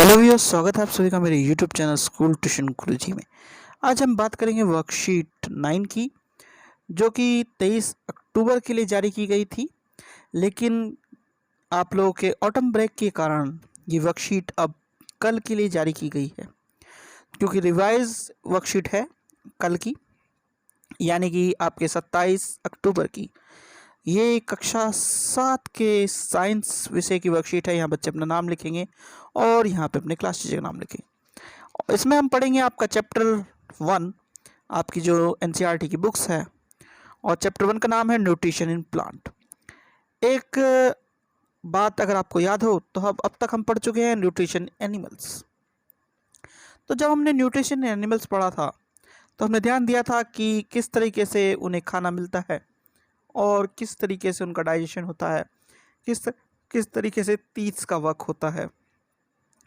Hello viewers, स्वागत है आप सभी का मेरे यूट्यूब चैनल स्कूल ट्यूशन गुरुजी में। आज हम बात करेंगे वर्कशीट 9 की, जो कि 23 अक्टूबर के लिए जारी की गई थी। लेकिन आप लोगों के ऑटम ब्रेक के कारण ये वर्कशीट अब कल के लिए जारी की गई है, क्योंकि रिवाइज वर्कशीट है कल की, यानी कि आपके 27 अक्टूबर की। ये कक्षा 7 के साइंस विषय की वर्कशीट है। यहाँ बच्चे अपना नाम लिखेंगे और यहाँ पे अपने क्लास टीचर का नाम लिखेंगे। इसमें हम पढ़ेंगे आपका चैप्टर 1, आपकी जो एनसीईआरटी की बुक्स है, और चैप्टर 1 का नाम है न्यूट्रिशन इन प्लांट। एक बात अगर आपको याद हो तो अब तक हम पढ़ चुके हैं न्यूट्रिशन एनिमल्स। तो जब हमने न्यूट्रिशन एनिमल्स पढ़ा था तो हमने ध्यान दिया था कि किस तरीके से उन्हें खाना मिलता है और किस तरीके से उनका डाइजेशन होता है, किस तरीके से टीथ्स का वर्क होता है,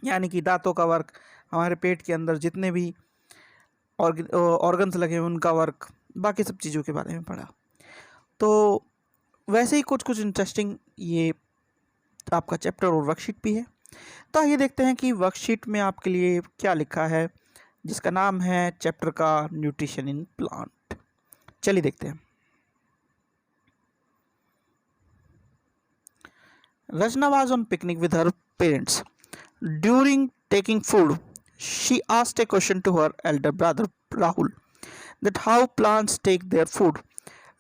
यानी कि दांतों का वर्क, हमारे पेट के अंदर जितने भी ऑर्गन्स लगे हैं उनका वर्क, बाकी सब चीज़ों के बारे में पढ़ा। तो वैसे ही कुछ इंटरेस्टिंग ये आपका चैप्टर और वर्कशीट भी है। तो आइए देखते हैं कि वर्कशीट में आपके लिए क्या लिखा है, जिसका नाम है चैप्टर का न्यूट्रिशन इन प्लांट। चलिए देखते हैं। Rachna was on picnic with her parents. During taking food, she asked a question to her elder brother Rahul that how plants take their food.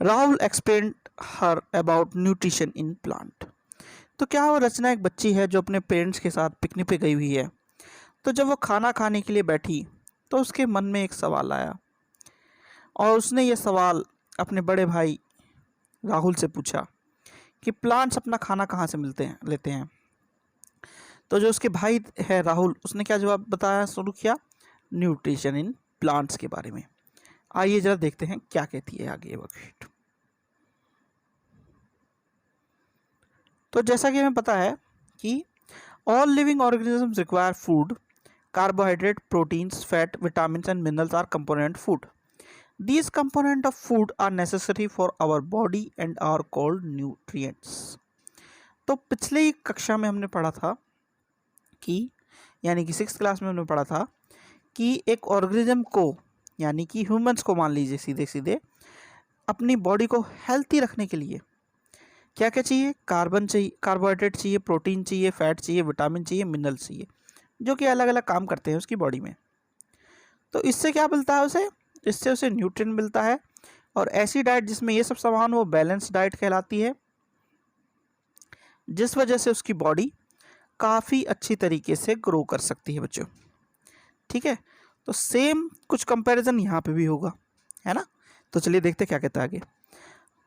Rahul explained her about nutrition in plant. तो क्या वो रचना एक बच्ची है जो अपने parents के साथ पिकनिक पे गई हुई है। तो जब वो खाना खाने के लिए बैठी तो उसके मन में एक सवाल आया और उसने ये सवाल अपने बड़े भाई राहुल से पूछा कि प्लांट्स अपना खाना कहाँ से लेते हैं। तो जो उसके भाई है राहुल, उसने क्या जवाब बताया शुरू किया, न्यूट्रिशन इन प्लांट्स के बारे में। आइए जरा देखते हैं क्या कहती है आगे वर्कशीट। तो जैसा कि हमें पता है कि all living organisms require food, carbohydrate, proteins, fat, vitamin and minerals R component food. These components of food are necessary for our body and are called nutrients. तो पिछले कक्षा में हमने पढ़ा था कि, यानी कि 6th क्लास में हमने पढ़ा था कि एक ऑर्गेनिज्म को, यानी कि ह्यूमंस को मान लीजिए सीधे सीधे, अपनी बॉडी को हेल्थी रखने के लिए क्या क्या चाहिए, कार्बोहाइड्रेट चाहिए, प्रोटीन चाहिए, फैट चाहिए, विटामिन चाहिए, मिनरल चाहिए, जो कि अलग अलग काम करते हैं उसकी बॉडी में। तो इससे क्या मिलता है इससे उसे न्यूट्रिएंट मिलता है। और ऐसी डाइट जिसमें ये सब सामान वो बैलेंस डाइट कहलाती है, जिस वजह से उसकी बॉडी काफ़ी अच्छी तरीके से ग्रो कर सकती है बच्चों। ठीक है, तो सेम कुछ कंपैरिजन यहाँ पे भी होगा, है ना। तो चलिए देखते क्या कहता है आगे।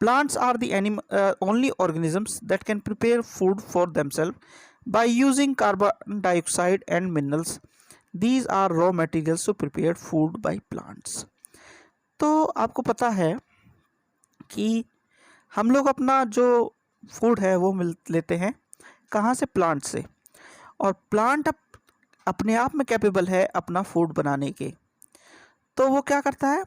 Plants are the only organisms that can prepare food for themself by using carbon dioxide and minerals. These are raw materials to prepare food by plants. तो आपको पता है कि हम लोग अपना जो फूड है वो लेते हैं कहाँ से, प्लांट से। और प्लांट अपने आप में कैपेबल है अपना फूड बनाने के। तो वो क्या करता है,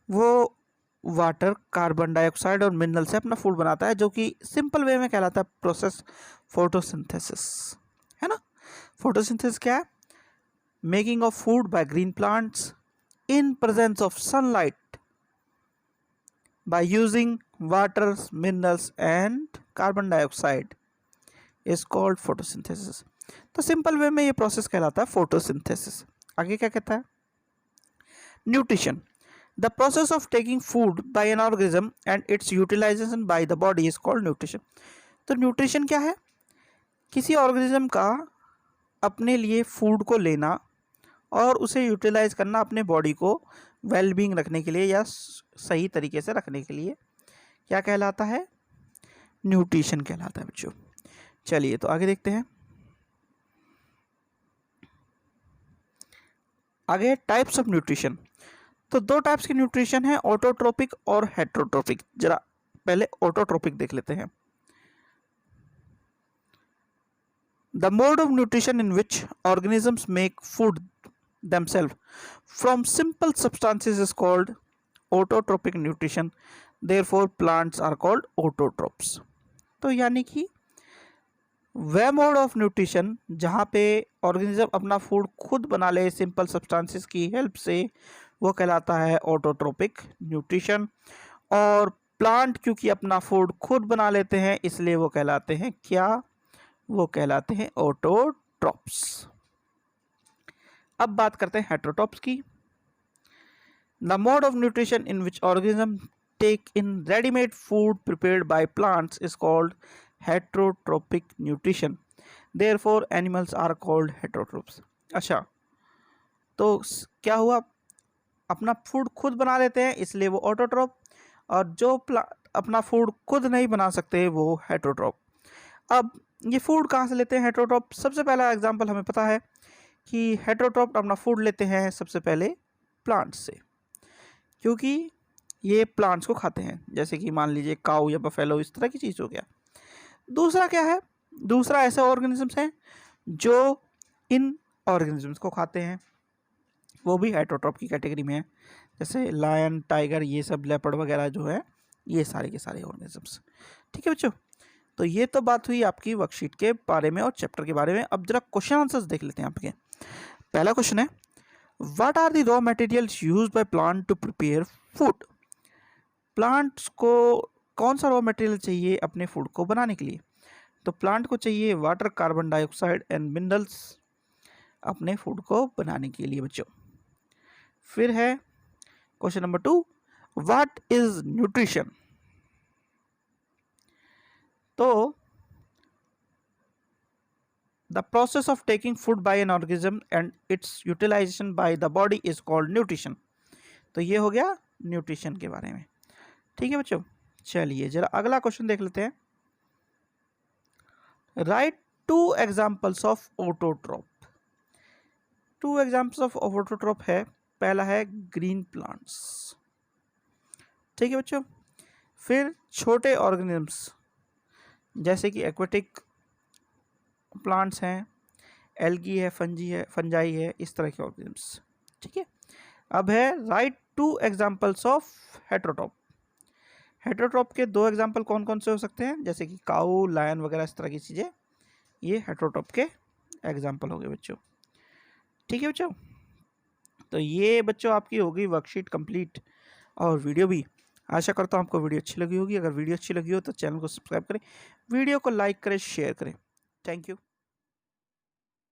वो वाटर, कार्बन डाइऑक्साइड और मिनरल से अपना फूड बनाता है, जो कि सिंपल वे में कहलाता है प्रोसेस फोटोसिंथेसिस, है ना। फोटोसिंथेसिस क्या है, making of food by green plants in presence of sunlight by using water, minerals and carbon dioxide is called photosynthesis. तो सिंपल वे में ये प्रोसेस कहलाता है फोटोसिंथेसिस। आगे क्या कहता है, nutrition, the process of taking food by an organism and its utilisation by the body is called nutrition. तो न्यूट्रिशन क्या है, किसी ऑर्गेनिज्म का अपने लिए फूड को लेना और उसे यूटिलाइज करना अपने बॉडी को वेलबींग रखने के लिए या सही तरीके से रखने के लिए, क्या कहलाता है, न्यूट्रिशन कहलाता है बच्चों। चलिए तो आगे देखते हैं। आगे टाइप्स ऑफ न्यूट्रिशन। तो दो टाइप्स की न्यूट्रिशन है, ऑटोट्रोपिक और हेटरोट्रोपिक। जरा पहले ऑटोट्रोपिक देख लेते हैं। The mode of nutrition in which organisms make food themselves from simple substances is called autotrophic nutrition. Therefore plants are called autotrophs. तो यानी कि वह मोड ऑफ न्यूट्रिशन जहाँ पे ऑर्गेनिज्म अपना फूड खुद बना ले सिंपल सब्सटेंसेस की हेल्प से, वो कहलाता है ऑटोट्रोपिक न्यूट्रिशन। और प्लांट क्योंकि अपना फूड खुद बना लेते हैं इसलिए वो कहलाते हैं क्या? वो कहलाते हैं ऑटोट्रॉप्स। अब बात करते हैं हेटेरोट्रॉप्स की। The mode of nutrition in which organism take in readymade food prepared by plants is called heterotrophic nutrition, therefore animals are called heterotrophs. अच्छा, तो क्या हुआ? अपना फूड खुद बना लेते हैं इसलिए वो ऑटोट्रोप, और जो अपना फूड खुद नहीं बना सकते वो हेटेरोट्रोप। अब ये फूड कहाँ से लेते हैं हेटेरोट्रोप? सबसे पहला एग्जांपल हमें पता है कि हेटेरोट्रोप अपना फूड लेते हैं सबसे पहले प्लांट्स से, क्योंकि ये प्लांट्स को खाते हैं, जैसे कि मान लीजिए काऊ या बफेलो, इस तरह की चीज़ हो गया। दूसरा क्या है? दूसरा ऐसे ऑर्गेनिजम्स हैं जो इन ऑर्गेनिजम्स को खाते हैं, वो भी हेटेरोट्रोप की कैटेगरी में है, जैसे लायन, टाइगर, ये सब, लेपर्ड वगैरह जो है, ये सारे के सारे ऑर्गेनिजम्स। ठीक है बच्चों, तो ये तो बात हुई आपकी वर्कशीट के बारे में और चैप्टर के बारे में। अब जरा क्वेश्चन आंसर्स देख लेते हैं आपके। पहला क्वेश्चन है, what are the raw materials used by plant to prepare food? Plants को कौन सा रॉ मटेरियल चाहिए अपने फूड को बनाने के लिए? तो प्लांट को चाहिए water, carbon dioxide and minerals अपने फूड को बनाने के लिए बच्चों। फिर है question number 2, what is nutrition? तो the process of taking food by an organism and its utilisation by the body is called nutrition. तो ये हो गया न्यूट्रिशन के बारे में। ठीक है बच्चों, चलिए जरा अगला क्वेश्चन देख लेते हैं। Right 2 examples of autotroph. 2 examples of autotroph है, पहला है ग्रीन प्लांट्स। ठीक है बच्चों, फिर छोटे ऑर्गेनिजम्स जैसे कि एक्वेटिक प्लांट्स हैं, एल्गी है, फंजाई है, इस तरह के ऑर्गेनिजम्स। ठीक है, अब है राइट 2 एग्जांपल्स ऑफ हेटेरोट्रोप। हेटेरोट्रोप के 2 एग्जांपल कौन कौन से हो सकते हैं? जैसे कि काऊ, लायन वगैरह, इस तरह की चीज़ें, ये हेटेरोट्रोप के एग्जांपल हो गए बच्चों। ठीक है बच्चों, तो ये बच्चों आपकी हो गई वर्कशीट कंप्लीट और वीडियो भी। आशा करता हूँ आपको वीडियो अच्छी लगी होगी। अगर वीडियो अच्छी लगी हो तो चैनल को सब्सक्राइब करें, वीडियो को लाइक करें, शेयर करें। Thank you.